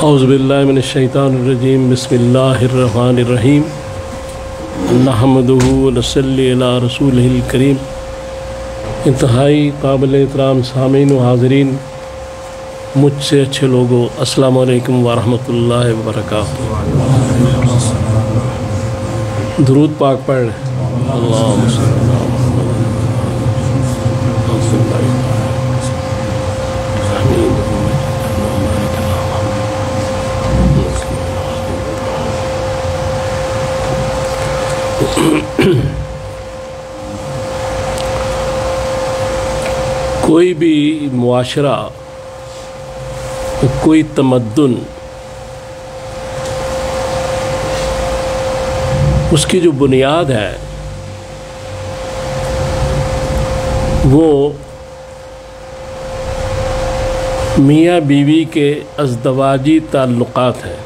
اعوذ باللہ من الشیطان الرجیم بسم اللہ الرحمن الرحیم نحمدہ ونصلی علی رسولہ الکریم۔ انتہائی قابل احترام سامعین و حاضرین، مجھ سے اچھے لوگوں، السلام علیکم ورحمۃ اللہ وبرکاتہ۔ درود پاک پڑھ لیں۔ اللہم صلی اللہ علیہ کوئی بھی معاشرہ، کوئی تمدن، اس کی جو بنیاد ہے وہ میاں بیوی کے ازدواجی تعلقات ہیں۔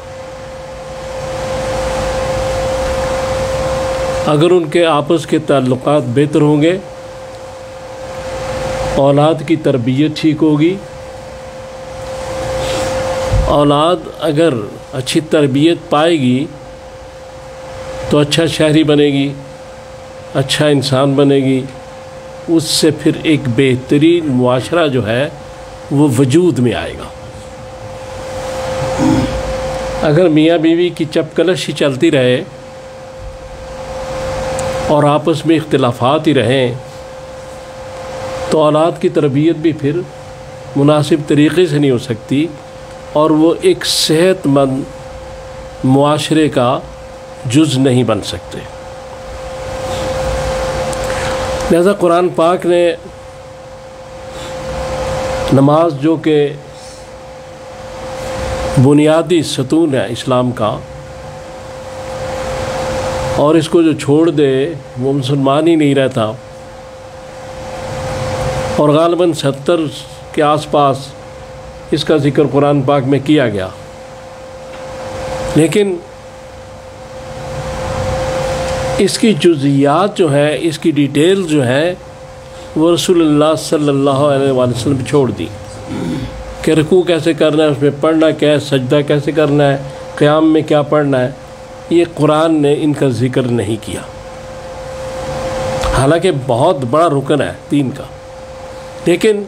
اگر ان کے آپس کے تعلقات بہتر ہوں گے، اولاد کی تربیت ٹھیک ہوگی، اولاد اگر اچھی تربیت پائے گی تو اچھا شہری بنے گی، اچھا انسان بنے گی، اس سے پھر ایک بہترین معاشرہ جو ہے وہ وجود میں آئے گا۔ اگر میاں بیوی کی چپکلش ہی چلتی رہے اور آپس میں اختلافات ہی رہیں تو اولاد کی تربیت بھی پھر مناسب طریقے سے نہیں ہو سکتی اور وہ ایک صحت مند معاشرے کا جز نہیں بن سکتے۔ لہذا قرآن پاک نے نماز، جو کہ بنیادی ستون ہے اسلام کا، اور اس کو جو چھوڑ دے وہ مسلمان ہی نہیں رہتا، اور غالباً 70 کے آس پاس اس کا ذکر قرآن پاک میں کیا گیا، لیکن اس کی جزئیات جو ہیں، اس کی ڈیٹیل جو ہیں، وہ رسول اللہ صلی اللہ علیہ وسلم چھوڑ دی کہ رکوع کیسے کرنا ہے، اس میں پڑھنا کیا ہے، سجدہ کیسے کرنا ہے، قیام میں کیا پڑھنا ہے، یہ قرآن نے ان کا ذکر نہیں کیا، حالانکہ بہت بڑا رکن ہے دین کا۔ لیکن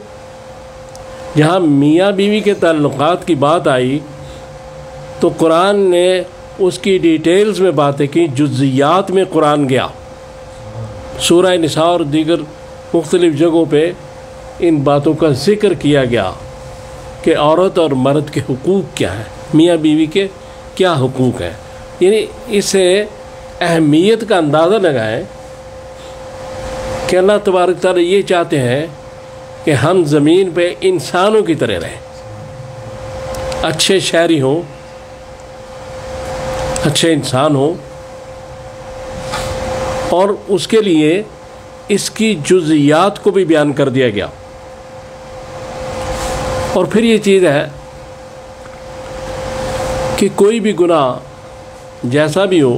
جہاں میاں بیوی کے تعلقات کی بات آئی تو قرآن نے اس کی ڈیٹیلز میں باتیں کی، جزئیات میں قرآن گیا۔ سورہ نساء اور دیگر مختلف جگہوں پہ ان باتوں کا ذکر کیا گیا کہ عورت اور مرد کے حقوق کیا ہیں، میاں بیوی کے کیا حقوق ہیں۔ یعنی اس سے اہمیت کا اندازہ لگائیں کہ اللہ تبارک تعالیٰ یہ چاہتے ہیں کہ ہم زمین پہ انسانوں کی طرح رہیں، اچھے شہری ہوں، اچھے انسان ہوں، اور اس کے لیے اس کی جزئیات کو بھی بیان کر دیا گیا۔ اور پھر یہ چیز ہے کہ کوئی بھی گناہ جیسا بھی ہو،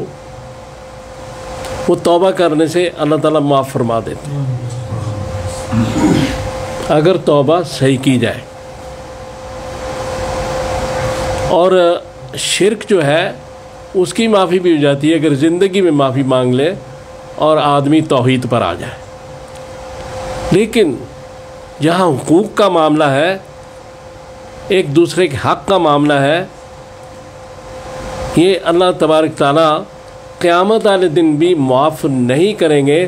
وہ توبہ کرنے سے اللہ تعالیٰ معاف فرما دیتے ہیں، اگر توبہ صحیح کی جائے۔ اور شرک جو ہے اس کی معافی بھی ہو جاتی ہے اگر زندگی میں معافی مانگ لے اور آدمی توحید پر آ جائے۔ لیکن جہاں حقوق کا معاملہ ہے، ایک دوسرے کے حق کا معاملہ ہے، یہ اللہ تبارک تعالیٰ قیامت والے دن بھی معاف نہیں کریں گے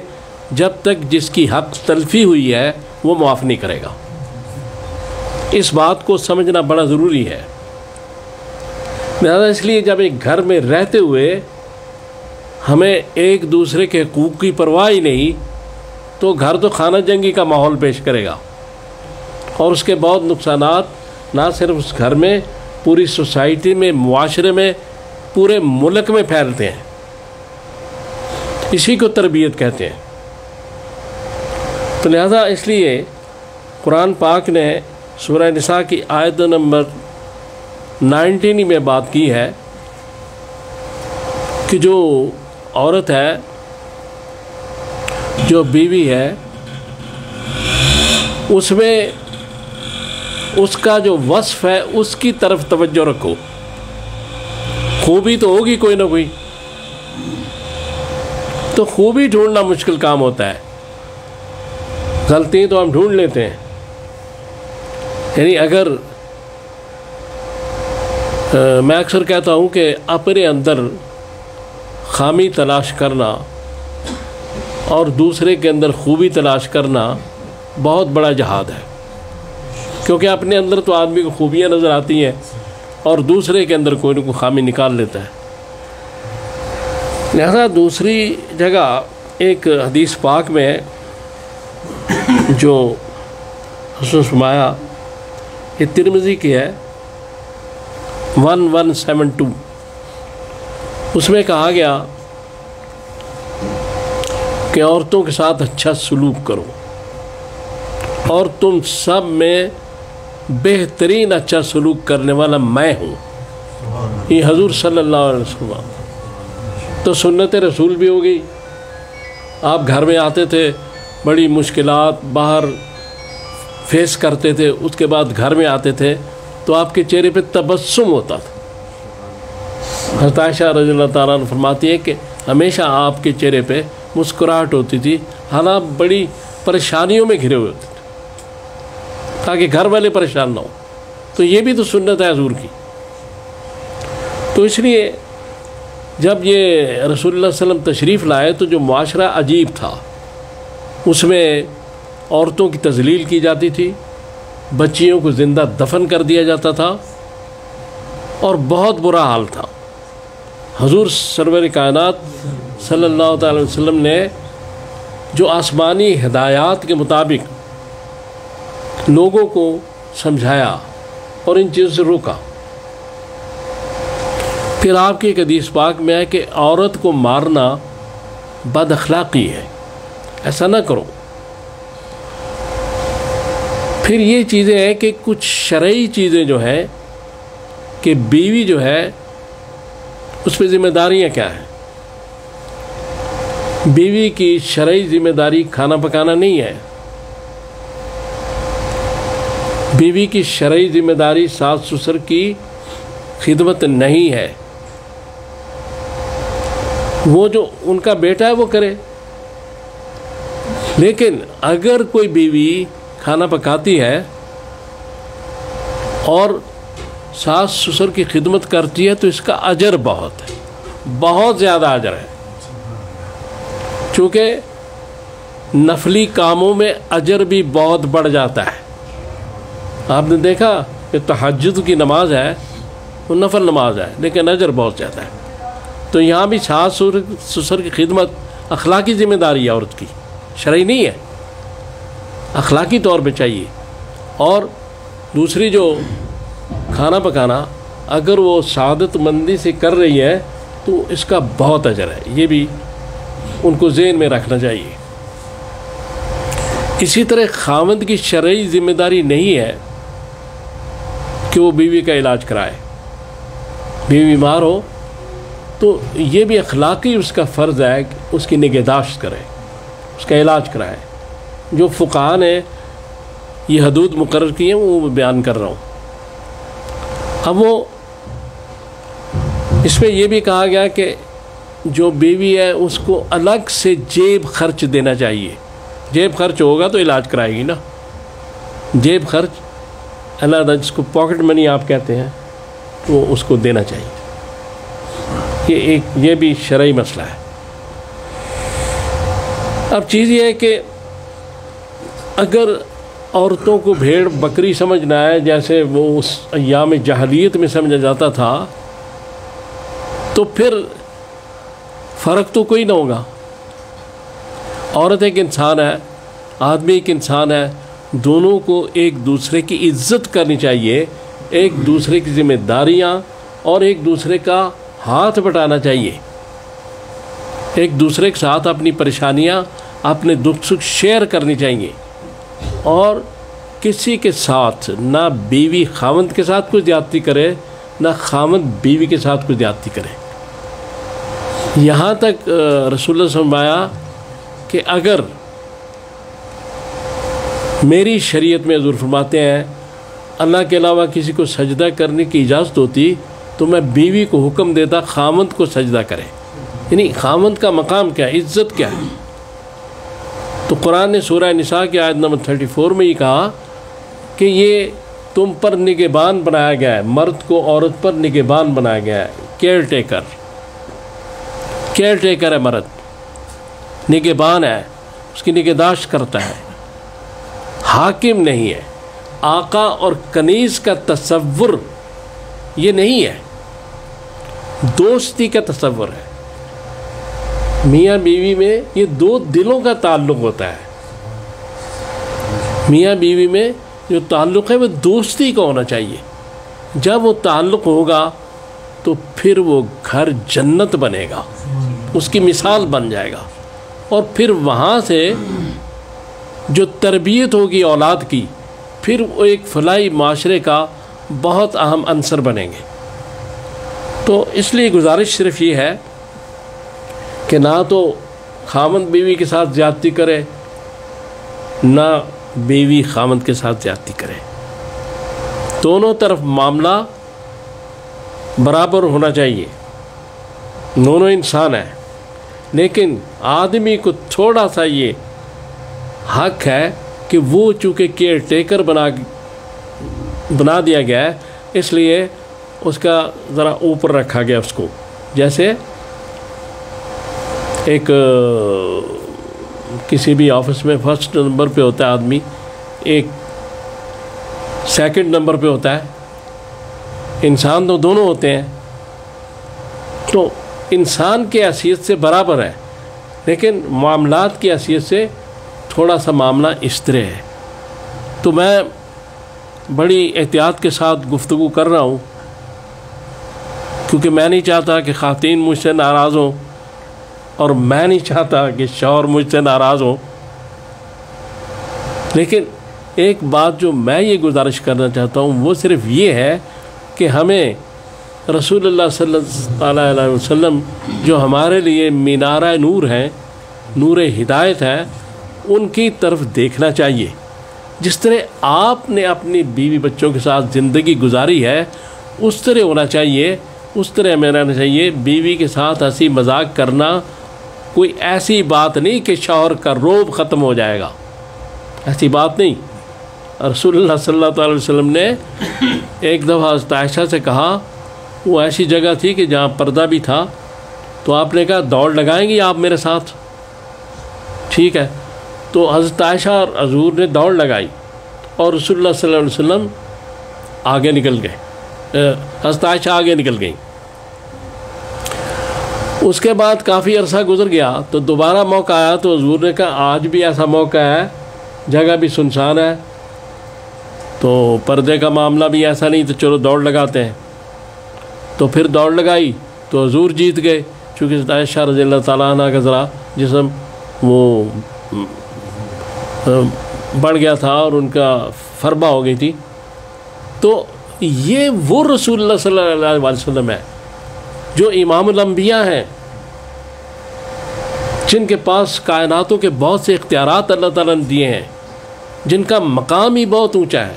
جب تک جس کی حق تلفی ہوئی ہے وہ معاف نہیں کرے گا۔ اس بات کو سمجھنا بڑا ضروری ہے۔ لہذا اس لیے جب ایک گھر میں رہتے ہوئے ہمیں ایک دوسرے کے حقوق کی پرواہ ہی نہیں تو گھر تو خانہ جنگی کا ماحول پیش کرے گا، اور اس کے بہت نقصانات نہ صرف اس گھر میں، پوری سوسائٹی میں، معاشرے میں، پورے ملک میں پھیلتے ہیں۔ اسی کو تربیت کہتے ہیں۔ تو لہذا اس لیے قرآن پاک نے سورہ نساء کی آیت نمبر 19 میں بات کی ہے کہ جو عورت ہے، جو بیوی ہے، اس میں اس کا جو وصف ہے اس کی طرف توجہ رکھو۔ خوبی تو ہوگی کوئی نہ کوئی، تو خوبی ڈھونڈنا مشکل کام ہوتا ہے، غلطی تو ہم ڈھونڈ لیتے ہیں. یعنی اگر میں اکثر کہتا ہوں کہ اپنے اندر خامی تلاش کرنا اور دوسرے کے اندر خوبی تلاش کرنا بہت بڑا جہاد ہے، کیونکہ اپنے اندر تو آدمی کو خوبیاں نظر آتی ہیں اور دوسرے کے اندر کوئی نہ کوئی خامی نکال لیتا ہے. لہذا دوسری جگہ ایک حدیث پاک میں جو حسن فرمایا، یہ ترمذی کی ہے 1172، اس میں کہا گیا کہ عورتوں کے ساتھ اچھا سلوک کرو، اور تم سب میں بہترین اچھا سلوک کرنے والا میں ہوں. یہ حضور صلی اللہ علیہ وسلم تو سنت رسول بھی ہو گئی. آپ گھر میں آتے تھے، بڑی مشکلات باہر فیس کرتے تھے، اس کے بعد گھر میں آتے تھے تو آپ کے چہرے پہ تبسم ہوتا تھا. حضرت عائشہ رضی اللہ تعالیٰ عنہ فرماتی ہے کہ ہمیشہ آپ کے چہرے پہ مسکراہٹ ہوتی تھی، حالانکہ بڑی پریشانیوں میں گھرے ہوئے تھے تاکہ گھر والے پریشان نہ ہوں. تو یہ بھی تو سنت ہے حضور کی. تو اس لیے جب یہ رسول اللہ صلی اللہ علیہ وسلم تشریف لائے تو جو معاشرہ عجیب تھا، اس میں عورتوں کی تذلیل کی جاتی تھی، بچیوں کو زندہ دفن کر دیا جاتا تھا، اور بہت برا حال تھا. حضور سرور کائنات صلی اللہ تعالی وسلم نے جو آسمانی ہدایات کے مطابق لوگوں کو سمجھایا اور ان چیزوں سے روکا. پھر آپ کی ایک حدیث پاک میں ہے کہ عورت کو مارنا بد اخلاقی ہے، ایسا نہ کرو. پھر یہ چیزیں ہیں کہ کچھ شرعی چیزیں جو ہیں کہ بیوی جو ہے اس پہ ذمہ داریاں کیا ہیں. بیوی کی شرعی ذمہ داری کھانا پکانا نہیں ہے. بیوی کی شرعی ذمہ داری ساس سسر کی خدمت نہیں ہے. وہ جو ان کا بیٹا ہے وہ کرے، لیکن اگر کوئی بیوی کھانا پکاتی ہے اور ساس سسر کی خدمت کرتی ہے تو اس کا اجر بہت ہے، بہت زیادہ اجر ہے. چونکہ نفلی کاموں میں اجر بھی بہت بڑھ جاتا ہے. آپ نے دیکھا کہ تہجد کی نماز ہے، وہ نفل نماز ہے، لیکن اجر بہت زیادہ ہے. تو یہاں بھی ساس سسر کی خدمت اخلاقی ذمہ داری ہے عورت کی، شرعی نہیں ہے، اخلاقی طور پہ چاہیے. اور دوسری جو کھانا پکانا، اگر وہ سعادت مندی سے کر رہی ہے تو اس کا بہت اجر ہے. یہ بھی ان کو ذہن میں رکھنا چاہیے. اسی طرح خاوند کی شرعی ذمہ داری نہیں ہے کہ وہ بیوی کا علاج کرائے. بیوی بیمار ہو تو یہ بھی اخلاقی اس کا فرض ہے کہ اس کی نگہداشت کرے، اس کا علاج کرائے. جو فقہاء نے یہ حدود مقرر کی ہیں وہ بیان کر رہا ہوں. اب وہ اس میں یہ بھی کہا گیا کہ جو بیوی ہے اس کو الگ سے جیب خرچ دینا چاہیے. جیب خرچ ہوگا تو علاج کرائے گی نا. جیب خرچ علیحدہ، جس کو پاکٹ منی آپ کہتے ہیں، وہ اس کو دینا چاہیے. یہ بھی شرعی مسئلہ ہے. اب چیز یہ ہے کہ اگر عورتوں کو بھیڑ بکری سمجھنا ہے جیسے وہ اس ایام جاہلیت میں سمجھا جاتا تھا، تو پھر فرق تو کوئی نہ ہوگا. عورت ایک انسان ہے، آدمی ایک انسان ہے. دونوں کو ایک دوسرے کی عزت کرنی چاہیے، ایک دوسرے کی ذمہ داریاں اور ایک دوسرے کا ہاتھ بٹانا چاہیے. ایک دوسرے کے ساتھ اپنی پریشانیاں، اپنے دکھ سکھ شیئر کرنی چاہیے. اور کسی کے ساتھ نہ بیوی خاوند کے ساتھ کوئی زیادتی کرے، نہ خاوند بیوی کے ساتھ کوئی زیادتی کرے. یہاں تک رسول اللہ صلی اللہ علیہ وسلم کہ اگر میری شریعت میں حضور فرماتے ہیں اللہ کے علاوہ کسی کو سجدہ کرنے کی اجازت ہوتی تو میں بیوی کو حکم دیتا خامند کو سجدہ کرے. یعنی خامند کا مقام کیا ہے, عزت کیا ہے. تو قرآن نے سورہ نساء کی آیت نمبر 34 میں یہ کہا کہ یہ تم پر نگہبان بنایا گیا ہے, مرد کو عورت پر نگہبان بنایا گیا ہے. کیئر ٹیکر ہے مرد, نگہبان ہے, اس کی نگہداشت کرتا ہے, حاکم نہیں ہے. آقا اور کنیز کا تصور یہ نہیں ہے, دوستی کا تصور ہے. میاں بیوی میں یہ دو دلوں کا تعلق ہوتا ہے. میاں بیوی میں جو تعلق ہے وہ دوستی کا ہونا چاہیے. جب وہ تعلق ہوگا تو پھر وہ گھر جنت بنے گا, اس کی مثال بن جائے گا. اور پھر وہاں سے جو تربیت ہوگی اولاد کی, پھر وہ ایک فلاحی معاشرے کا بہت اہم عنصر بنیں گے. تو اس لیے گزارش صرف یہ ہے کہ نہ تو خامند بیوی کے ساتھ زیادتی کرے, نہ بیوی خامند کے ساتھ زیادتی کرے. دونوں طرف معاملہ برابر ہونا چاہیے. دونوں انسان ہیں, لیکن آدمی کو تھوڑا سا یہ حق ہے کہ وہ چونکہ کیئر ٹیکر بنا دیا گیا ہے, اس لیے اس کا ذرا اوپر رکھا گیا اس کو. جیسے ایک کسی بھی آفس میں فرسٹ نمبر پہ ہوتا ہے آدمی, ایک سیکنڈ نمبر پہ ہوتا ہے. انسان تو دونوں ہوتے ہیں, تو انسان کی حیثیت سے برابر ہے, لیکن معاملات کی حیثیت سے تھوڑا سا معاملہ اس طرح ہے. تو میں بڑی احتیاط کے ساتھ گفتگو کر رہا ہوں, کیونکہ میں نہیں چاہتا کہ خواتین مجھ سے ناراض ہوں, اور میں نہیں چاہتا کہ شوہر مجھ سے ناراض ہوں. لیکن ایک بات جو میں یہ گزارش کرنا چاہتا ہوں وہ صرف یہ ہے کہ ہمیں رسول اللہ صلی اللہ علیہ وسلم جو ہمارے لیے مینارہ نور ہیں, نور ہدایت ہے, ان کی طرف دیکھنا چاہیے. جس طرح آپ نے اپنی بیوی بچوں کے ساتھ زندگی گزاری ہے اس طرح ہونا چاہیے, اس طرح ہمیں رہنا چاہیے. بیوی کے ساتھ ہنسی مذاق کرنا کوئی ایسی بات نہیں کہ شوہر کا روب ختم ہو جائے گا, ایسی بات نہیں. رسول اللہ صلی اللہ علیہ وسلم نے ایک دفعہ حضرت عائشہ سے کہا, وہ ایسی جگہ تھی کہ جہاں پردہ بھی تھا, تو آپ نے کہا دوڑ لگائیں گی آپ میرے ساتھ؟ ٹھیک ہے. تو حضرت عائشہ اور حضور نے دوڑ لگائی اور رسول اللہ صلی اللہ علیہ وسلم آگے نکل گئے, حضرت عائشہ آگے نکل گئیں. اس کے بعد کافی عرصہ گزر گیا تو دوبارہ موقع آیا تو حضور نے کہا آج بھی ایسا موقع ہے, جگہ بھی سنسان ہے, تو پردے کا معاملہ بھی ایسا نہیں, تو چلو دوڑ لگاتے ہیں. تو پھر دوڑ لگائی تو حضور جیت گئے, چونکہ عائشہ رضی اللہ تعالیٰ عنہ کا ذرا جسم وہ بڑھ گیا تھا اور ان کا فربہ ہو گئی تھی. تو یہ وہ رسول اللہ صلی اللہ علیہ وسلم ہے جو امام الانبیاء ہیں, جن کے پاس کائناتوں کے بہت سے اختیارات اللہ تعالیٰ نے دیے ہیں, جن کا مقام ہی بہت اونچا ہے,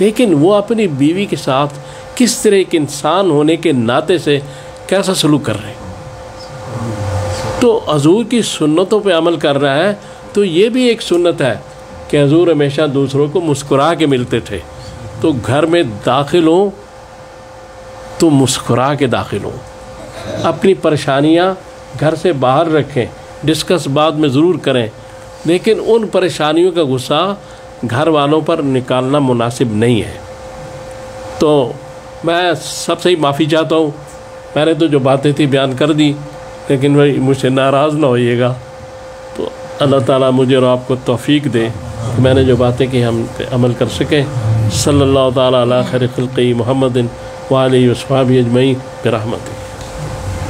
لیکن وہ اپنی بیوی کے ساتھ کس طرح ایک انسان ہونے کے ناطے سے کیسا سلوک کر رہے ہیں. تو حضور کی سنتوں پہ عمل کر رہا ہے, تو یہ بھی ایک سنت ہے کہ حضور ہمیشہ دوسروں کو مسکرا کے ملتے تھے. تو گھر میں داخل ہوں تو مسکرا کے داخل ہوں, اپنی پریشانیاں گھر سے باہر رکھیں, ڈسکس بعد میں ضرور کریں, لیکن ان پریشانیوں کا غصہ گھر والوں پر نکالنا مناسب نہیں ہے. تو میں سب سے ہی معافی چاہتا ہوں, میں نے تو جو باتیں تھیں بیان کر دی, لیکن بھائی مجھ سے ناراض نہ ہوئیے گا. تو اللہ تعالیٰ مجھے اور آپ کو توفیق دے کہ میں نے جو باتیں کی ہم پہ عمل کر سکیں. صلی اللہ تعالیٰ علی خیر خلقہ محمد وآلہ وصحبہ اجمعین برحمتہ.